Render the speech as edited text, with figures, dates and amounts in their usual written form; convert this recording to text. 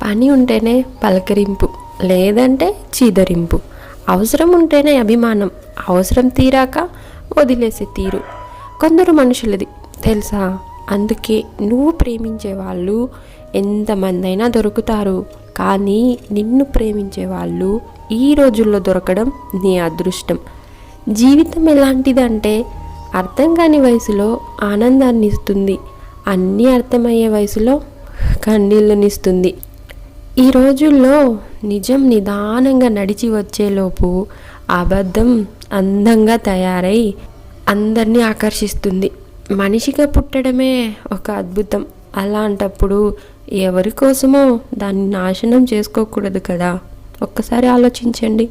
పని ఉంటేనే పలకరింపు, లేదంటే చీదరింపు. అవసరం ఉంటేనే అభిమానం, అవసరం తీరాక వదిలేసే తీరు కొందరు మనుషులది తెలుసా. అందుకే నువ్వు ప్రేమించే వాళ్ళు ఎంతమంది అయినా దొరుకుతారు, కానీ నిన్ను ప్రేమించే వాళ్ళు ఈ రోజుల్లో దొరకడం నీ అదృష్టం. జీవితం ఎలాంటిదంటే అర్థం కాని వయసులో ఆనందాన్ని ఇస్తుంది, అన్నీ అర్థమయ్యే వయసులో కన్నీళ్ళనిస్తుంది. ఈ రోజుల్లో నిజం నిదానంగా నడిచి వచ్చేలోపు అబద్ధం అందంగా తయారై అందరినీ ఆకర్షిస్తుంది. మనిషిగా పుట్టడమే ఒక అద్భుతం. అలాంటప్పుడు ఎవరి కోసమో దాన్ని నాశనం చేసుకోకూడదు కదా. ఒక్కసారి ఆలోచించండి.